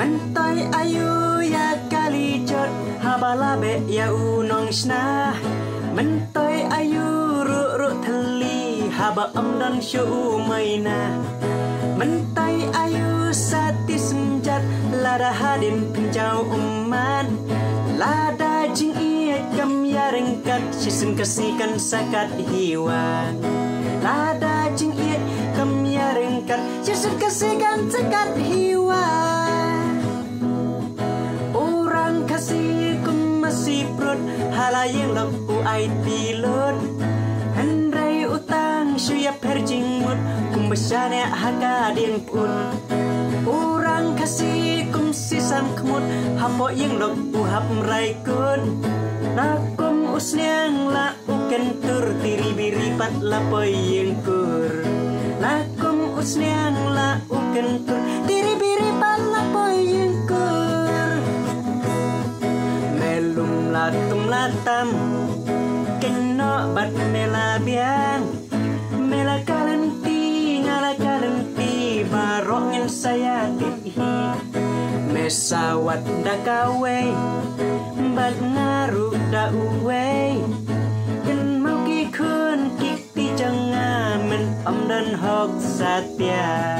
Mentai ayu ya kali jod habala be ya unong shna. Mentai ayu ru thali haba amdan shu maina. Mentai ayu sati senjat lada hadin pinjau uman. Lada jing iya kam ya rengkat sisin kasihkan sakat hiwan. Lada jing iya kam ya rengkat sisin kasihkan sakat hiwan. Orang kasih kum masih perut halayang lampu ai tilun. Hendrai utang suya perjingmut kum besyane hakadin pun. Orang kasih kum sisam kemut hapo yang lampu hap meraikun. Nakum usnyang la uken tur tiri biri pat lapoy yang kur. Nakum usnyang la uken tur tiri biri pat lapoy yang kur. Melum latum latam keno bat mela biang. Mela kalenti ngala kalenti barongin saya tihi. Mesawat da kawe bat ngaru da uwe. Ken mau ki kun kik ti jangan men om dan hok satya.